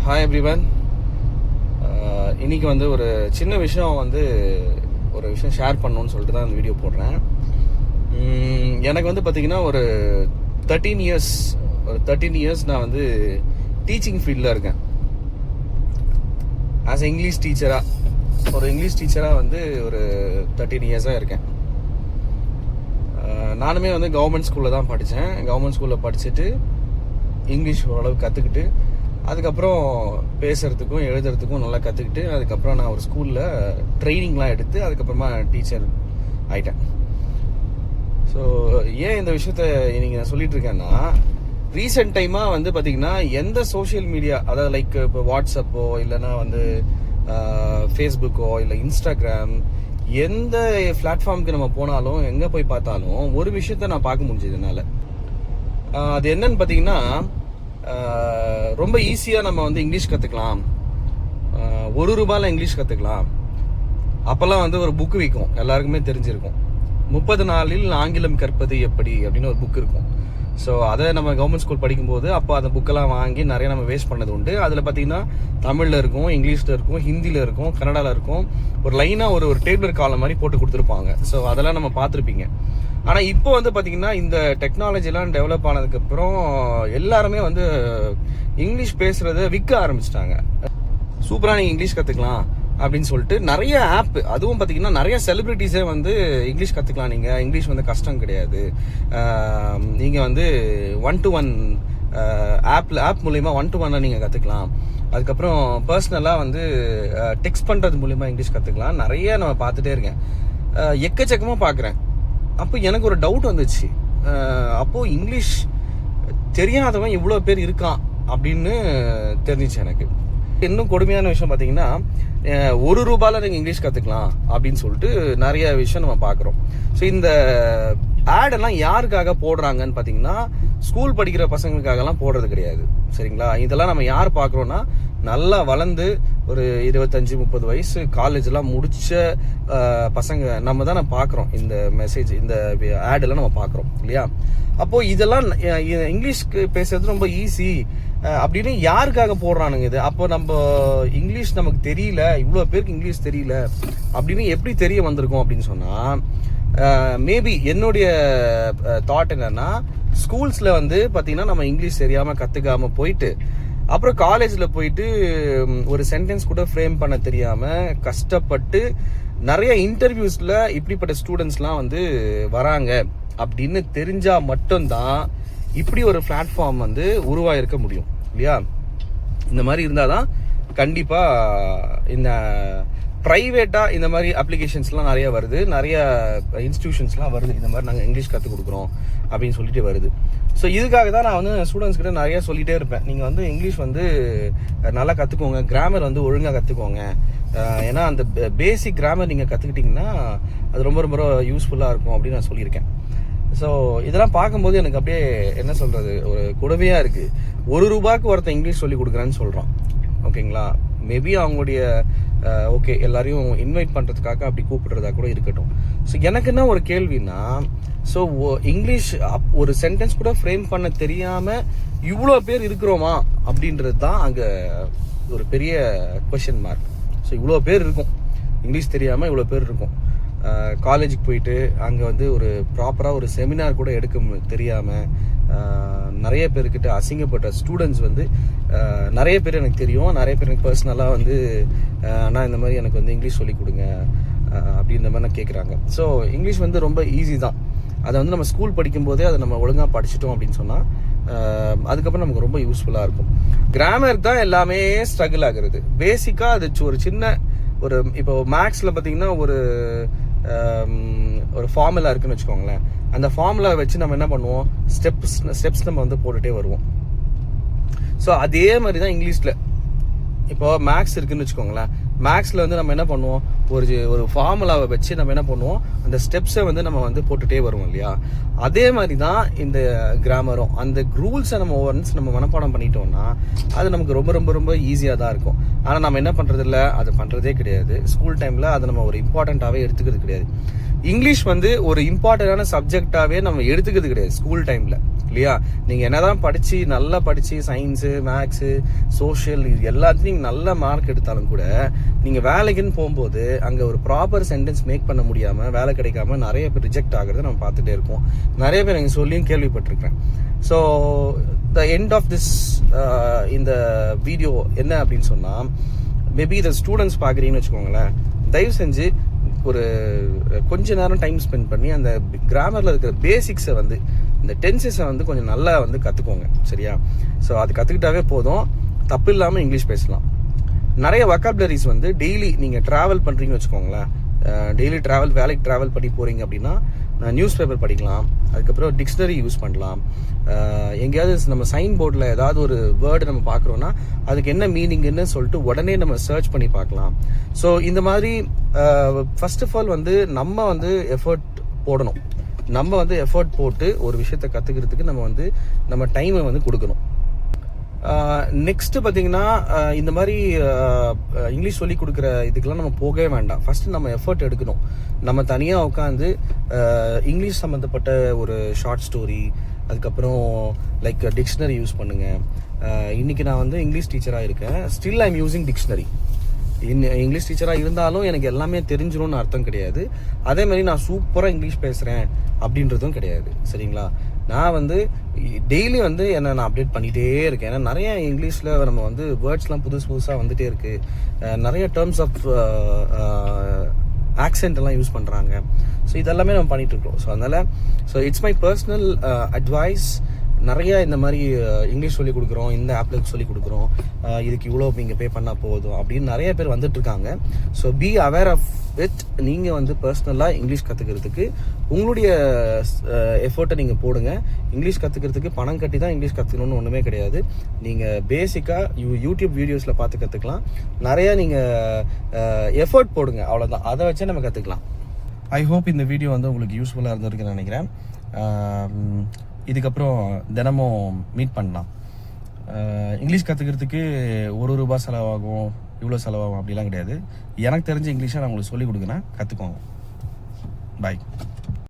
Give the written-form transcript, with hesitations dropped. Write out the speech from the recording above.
Hi everyone. இன்னைக்கு வந்து ஒரு சின்ன விஷயம் ஷேர் பண்ணணும்னு சொல்லிட்டு தான் இந்த வீடியோ போடுறேன். எனக்கு வந்து பார்த்தீங்கன்னா ஒரு 13 இயர்ஸ் நான் வந்து டீச்சிங் ஃபீல்டில் இருக்கேன். ஆஸ் இங்கிலீஷ் டீச்சராக வந்து ஒரு 13 இயர்ஸாக இருக்கேன். நானுமே வந்து கவர்மெண்ட் ஸ்கூலில் தான் படித்தேன். கவர்மெண்ட் ஸ்கூலில் படிச்சுட்டு இங்கிலீஷ் ஓரளவு கற்றுக்கிட்டு அதுக்கப்புறம் பேசுகிறதுக்கும் எழுதுறதுக்கும் நல்லா கற்றுக்கிட்டு அதுக்கப்புறம் நான் ஒரு ஸ்கூலில் ட்ரைனிங்லாம் எடுத்து அதுக்கப்புறமா டீச்சர் ஆகிட்டேன். ஸோ ஏன் இந்த விஷயத்த இன்னைக்கு நான் சொல்லிட்டு இருக்கேன்னா, ரீசெண்ட் டைமாக வந்து பார்த்திங்கன்னா எந்த சோஷியல் மீடியா, அதாவது லைக் இப்போ வாட்ஸ்அப்போ இல்லைனா வந்து ஃபேஸ்புக்கோ இல்லை இன்ஸ்டாகிராம், எந்த பிளாட்ஃபார்முக்கு நம்ம போனாலும் எங்கே போய் பார்த்தாலும் ஒரு விஷயத்த நான் பார்க்க முடிஞ்சது என்னால். அது என்னன்னு பார்த்தீங்கன்னா, ரொம்ப ஈஸியாக நம்ம வந்து இங்கிலீஷ் கற்றுக்கலாம், ₹1 இங்கிலீஷ் கற்றுக்கலாம். அப்போல்லாம் வந்து ஒரு புக்கு விற்கும், எல்லாருக்குமே தெரிஞ்சிருக்கும். 30 நாளில் ஆங்கிலம் கற்பது எப்படி அப்படின்னு ஒரு புக் இருக்கும். ஸோ அதை நம்ம கவர்மெண்ட் ஸ்கூல் படிக்கும்போது அப்போ அந்த புக்கெல்லாம் வாங்கி நிறைய நம்ம வேஸ்ட் பண்ணது உண்டு. அதில் பார்த்தீங்கன்னா தமிழில் இருக்கும், இங்கிலீஷில் இருக்கும், ஹிந்தியில் இருக்கும், கன்னடாவில் இருக்கும். ஒரு லைனாக ஒரு டேபிள் காலம் மாதிரி போட்டு கொடுத்துருப்பாங்க. ஸோ அதெல்லாம் நம்ம பார்த்துருப்பீங்க. ஆனால் இப்போ வந்து பார்த்தீங்கன்னா இந்த டெக்னாலஜிலாம் டெவலப் ஆனதுக்கப்புறம் எல்லாருமே வந்து இங்கிலீஷ் பேசுகிறத விற்க ஆரம்பிச்சிட்டாங்க. சூப்பராக நீங்கள் இங்கிலீஷ் கற்றுக்கலாம் அப்படின்னு சொல்லிட்டு நிறைய ஆப், அதுவும் பார்த்தீங்கன்னா நிறைய செலிபிரிட்டிஸே வந்து இங்கிலீஷ் கற்றுக்கலாம், நீங்கள் இங்கிலீஷ் வந்து கஷ்டம் கிடையாது, நீங்கள் வந்து 1-to-1 ஆப் மூலயமா 1-to-1 நீங்கள் கற்றுக்கலாம், அதுக்கப்புறம் பர்சனலாக வந்து டெக்ஸ்ட் பண்ணுறது மூலிமா இங்கிலீஷ் கற்றுக்கலாம். நிறைய நம்ம பார்த்துட்டே இருக்கேன், எக்கச்சக்கமாக பார்க்குறேன். அப்போ எனக்கு ஒரு டவுட் வந்துச்சு, அப்போது இங்கிலீஷ் தெரியாதவன் இவ்வளோ பேர் இருக்கான் அப்படின்னு தெரிஞ்சிச்சு எனக்கு. இன்னும் கொடுமையான விஷயம் பார்த்தீங்கன்னா, ₹1 நீங்கள் இங்கிலீஷ் கற்றுக்கலாம் அப்படின்னு சொல்லிட்டு நிறைய விஷயம் நம்ம பார்க்குறோம். ஸோ இந்த ஆடெல்லாம் யாருக்காக போடுறாங்கன்னு பார்த்தீங்கன்னா, ஸ்கூல் படிக்கிற பசங்களுக்காகலாம் போடுறது கிடையாது, சரிங்களா? இதெல்லாம் நம்ம யார் பார்க்குறோன்னா, நல்லா வளர்ந்து ஒரு 25-30 வயசு காலேஜெலாம் முடிச்ச பசங்க நம்ம தான் பார்க்குறோம். இந்த மெசேஜ், இந்த ஆடெல்லாம் நம்ம பார்க்குறோம் இல்லையா? அப்போது இதெல்லாம் இங்கிலீஷ்க்கு பேசுறது ரொம்ப ஈஸி அப்படின்னு யாருக்காக போடுறானுங்க இது? அப்போ நம்ம இங்கிலீஷ் நமக்கு தெரியல, இவ்வளோ பேருக்கு இங்கிலீஷ் தெரியல அப்படின்னு எப்படி தெரிய வந்திருக்கோம் அப்படின்னு சொன்னால், மேபி என்னுடைய தாட் என்னன்னா, ஸ்கூல்ஸில் வந்து பார்த்தீங்கன்னா நம்ம இங்கிலீஷ் தெரியாமல் கற்றுக்காமல் போயிட்டு அப்புறம் காலேஜில் போயிட்டு ஒரு சென்டென்ஸ் கூட ஃப்ரேம் பண்ண தெரியாமல் கஷ்டப்பட்டு நிறைய இன்டர்வியூஸில் இப்படிப்பட்ட ஸ்டூடெண்ட்ஸ்லாம் வந்து வராங்க அப்படின்னு தெரிஞ்சால் மட்டும்தான் இப்படி ஒரு பிளாட்ஃபார்ம் வந்து உருவாயிருக்க முடியும் இல்லையா? இந்த மாதிரி இருந்தால் தான் கண்டிப்பாக இந்த ப்ரைவேட்டாக இந்த மாதிரி அப்ளிகேஷன்ஸ்லாம் நிறைய வருது, நிறைய இன்ஸ்டிடியூஷன்ஸ்லாம் வருது, இந்த மாதிரி நாங்கள் இங்கிலீஷ் கற்றுக் கொடுக்குறோம் அப்படின்னு சொல்லிட்டு வருது. ஸோ இதுக்காக தான் நான் வந்து ஸ்டூடெண்ட்ஸ் கிட்ட நிறைய சொல்லிகிட்டே இருப்பேன், நீங்கள் வந்து இங்கிலீஷ் வந்து நல்லா கற்றுக்கோங்க, கிராமர் வந்து ஒழுங்காக கற்றுக்கோங்க. ஏன்னா அந்த பேசிக் கிராமர் நீங்கள் கற்றுக்கிட்டிங்கன்னா அது ரொம்ப ரொம்ப யூஸ்ஃபுல்லாக இருக்கும் அப்படின்னு நான் சொல்லியிருக்கேன். ஸோ இதெல்லாம் பார்க்கும்போது எனக்கு அப்படியே என்ன சொல்கிறது, ஒரு கொடுமையாக இருக்குது. ₹1 ஒருத்தன் இங்கிலீஷ் சொல்லி கொடுக்குறேன்னு சொல்கிறான், ஓகேங்களா? மேபி அவங்களுடைய ஓகே எல்லாரையும் இன்வைட் பண்ணுறதுக்காக அப்படி கூப்பிடுறதா கூட இருக்கட்டும். ஸோ எனக்கு என்ன ஒரு கேள்வின்னா, ஸோ இங்கிலீஷ் ஒரு சென்டென்ஸ் கூட ஃப்ரேம் பண்ண தெரியாமல் இவ்வளோ பேர் இருக்கிறோமா அப்படின்றது தான் அங்கே ஒரு பெரிய கொஷின் மார்க். ஸோ இவ்வளோ பேர் இருக்கும், இங்கிலீஷ் தெரியாமல் இவ்வளோ பேர் இருக்கும். காலேஜுக்கு போயிட்டு அங்கே வந்து ஒரு ப்ராப்பராக ஒரு செமினார் கூட எடுக்க தெரியாமல் நிறைய பேர்கிட்ட அசிங்கப்பட்ட ஸ்டூடெண்ட்ஸ் வந்து நிறைய பேர் எனக்கு தெரியும். நிறைய பேர் எனக்கு பர்சனலாக வந்து ஆனால் இந்த மாதிரி எனக்கு வந்து இங்கிலீஷ் சொல்லிக் கொடுங்க அப்படின்ற மாதிரி நான் கேட்குறாங்க. ஸோ இங்கிலீஷ் வந்து ரொம்ப ஈஸி தான். அதை வந்து நம்ம ஸ்கூல் படிக்கும்போதே அதை நம்ம ஒழுங்காக படிச்சிட்டோம் அப்படின்னு சொன்னால் அதுக்கப்புறம் நமக்கு ரொம்ப யூஸ்ஃபுல்லாக இருக்கும். கிராமர் தான் எல்லாமே ஸ்ட்ரகிள் ஆகுறது. பேசிக்காக அது ஒரு சின்ன ஒரு இப்போ மேக்ஸில் பார்த்தீங்கன்னா ஒரு ஃபார்முலா இருக்குன்னு வச்சுக்கோங்களேன். அந்த ஃபார்முலா வச்சு நம்ம என்ன பண்ணுவோம், ஸ்டெப்ஸ் நம்ம வந்து போட்டுகிட்டே வருவோம். ஸோ அதே மாதிரி தான் இங்கிலீஷில் இப்போ மேக்ஸ் இருக்குன்னு வச்சுக்கோங்களேன். மேக்ஸில் வந்து நம்ம என்ன பண்ணுவோம், ஒரு ஃபார்முலாவை வச்சு நம்ம என்ன பண்ணுவோம், அந்த ஸ்டெப்ஸை வந்து நம்ம வந்து போட்டுகிட்டே வருவோம் இல்லையா? அதே மாதிரி தான் இந்த கிராமரும். அந்த ரூல்ஸை நம்ம ஒன்ஸ் நம்ம மனப்பாடம் பண்ணிட்டோம்னா அது நமக்கு ரொம்ப ரொம்ப ரொம்ப ஈஸியாக தான் இருக்கும். ஆனால் நம்ம என்ன பண்ணுறது இல்லை, அது பண்ணுறதே கிடையாது. ஸ்கூல் டைமில் அதை நம்ம ஒரு இம்பார்ட்டண்ட்டாகவே எடுத்துக்கிறது கிடையாது. இங்கிலீஷ் வந்து ஒரு இம்பார்ட்டண்டான சப்ஜெக்டாகவே நம்ம எடுத்துக்கிறது கிடையாது ஸ்கூல் டைமில் இல்லையா? நீங்கள் என்னதான் நல்லா படித்து சயின்ஸு, மேக்ஸு, சோஷியல் இது எல்லாத்துலேயும் நல்ல மார்க் எடுத்தாலும் கூட நீங்கள் வேலைக்குன்னு போகும்போது அங்கே ஒரு ப்ராப்பர் சென்டென்ஸ் மேக் பண்ண முடியாமல் வேலை கிடைக்காம நிறைய பேர் ரிஜெக்ட் ஆகிறத நம்ம பார்த்துட்டே இருக்கோம். நிறைய பேர் நீங்கள் சொல்லியும் கேள்விப்பட்டிருக்கேன். So the end of this இந்த வீடியோ என்ன அப்படின்னு சொன்னால், மேபி இதை ஸ்டூடெண்ட்ஸ் பார்க்குறீங்கன்னு வச்சுக்கோங்களேன், தயவு செஞ்சு ஒரு கொஞ்ச நேரம் டைம் ஸ்பெண்ட் பண்ணி அந்த கிராமரில் இருக்கிற பேசிக்ஸை வந்து இந்த டென்சஸை வந்து கொஞ்சம் நல்லா வந்து கற்றுக்கோங்க. சரியா? ஸோ அது கற்றுக்கிட்டாவே போதும், தப்பு இல்லாமல் இங்கிலீஷ் பேசலாம். நிறைய வொக்காபுலரிஸ் வந்து டெய்லி நீங்கள் ட்ராவல் பண்ணுறீங்கன்னு வச்சுக்கோங்களேன், டெய்லி வேலைக்கு ட்ராவல் பண்ணி போகிறீங்க அப்படின்னா நியூஸ் பேப்பர் படிக்கலாம், அதுக்கப்புறம் டிக்ஷனரி யூஸ் பண்ணலாம். எங்கேயாவது நம்ம சைன் போர்டில் ஏதாவது ஒரு வேர்டு நம்ம பார்க்குறோன்னா அதுக்கு என்ன மீனிங்னு சொல்லிட்டு உடனே நம்ம சர்ச் பண்ணி பார்க்கலாம். ஸோ இந்த மாதிரி ஃபர்ஸ்ட் ஆஃப் ஆல் வந்து நம்ம வந்து எஃபர்ட் போடணும். நம்ம வந்து எஃபர்ட் போட்டு ஒரு விஷயத்தை கற்றுக்கிறதுக்கு நம்ம டைமை வந்து கொடுக்கணும். நெக்ஸ்ட் பார்த்தீங்கன்னா, இந்த மாதிரி இங்கிலீஷ் சொல்லி கொடுக்குற இதுக்கெல்லாம் நம்ம போகவே வேண்டாம். ஃபஸ்ட்டு நம்ம எஃபர்ட் எடுக்கணும். நம்ம தனியாக உட்காந்து இங்கிலீஷ் சம்மந்தப்பட்ட ஒரு ஷார்ட் ஸ்டோரி, அதுக்கப்புறம் லைக் டிக்ஷனரி யூஸ் பண்ணுங்கள். இன்றைக்கி நான் வந்து இங்கிலீஷ் டீச்சராக இருக்கேன், still I'm using dictionary. English டீச்சராக இருந்தாலும் எனக்கு எல்லாமே தெரிஞ்சிடும்னு அர்த்தம் கிடையாது. அதே மாதிரி நான் சூப்பராக இங்கிலீஷ் பேசுகிறேன் அப்படின்றதும் கிடையாது. சரிங்களா? நான் வந்து டெய்லி வந்து நான் அப்டேட் பண்ணிகிட்டே இருக்கேன். ஏன்னா நிறைய இங்கிலீஷில் நம்ம வந்து வேர்ட்ஸ்லாம் புதுசாக வந்துகிட்டே இருக்குது. நிறைய டேர்ம்ஸ் ஆஃப் ஆக்சென்ட் எல்லாம் யூஸ் பண்ணுறாங்க. ஸோ இதெல்லாமே நம்ம பண்ணிகிட்ருக்கோம். ஸோ அதனால் இட்ஸ் மை பர்சனல் அட்வைஸ். நிறைய இந்த மாதிரி இங்கிலீஷ் சொல்லிக் கொடுக்குறோம், இந்த ஆப்பில் சொல்லிக் கொடுக்குறோம், இதுக்கு இவ்வளோ நீங்கள் பே பண்ணால் போதும் அப்படின்னு நிறைய பேர் வந்துட்டுருக்காங்க. So be aware of it. நீங்கள் வந்து பர்சனலாக இங்கிலீஷ் கற்றுக்கிறதுக்கு உங்களுடைய எஃபர்ட்டை நீங்கள் போடுங்க. இங்கிலீஷ் கற்றுக்கிறதுக்கு பணம் கட்டி தான் இங்கிலீஷ் கற்றுக்கணும்னு ஒன்றுமே கிடையாது. நீங்கள் பேசிக்காக யூடியூப் வீடியோஸில் பார்த்து கற்றுக்கலாம். நிறையா நீங்கள் எஃபர்ட் போடுங்க, அவ்வளோதான். அதை வச்சே நம்ம கற்றுக்கலாம். ஐ ஹோப் இந்த வீடியோ வந்து உங்களுக்கு யூஸ்ஃபுல்லாக இருந்திருக்குன்னு நினைக்கிறேன். இதுக்கப்புறம் தினமும் மீட் பண்ணலாம். இங்கிலீஷ் கற்றுக்கிறதுக்கு ₹1 செலவாகும், இவ்வளோ செலவாகும் அப்படிலாம் கிடையாது. எனக்கு தெரிஞ்ச இங்கிலீஷை நான் உங்களுக்கு சொல்லிக் கொடுக்குறேன், கற்றுக்கோங்க. பாய்.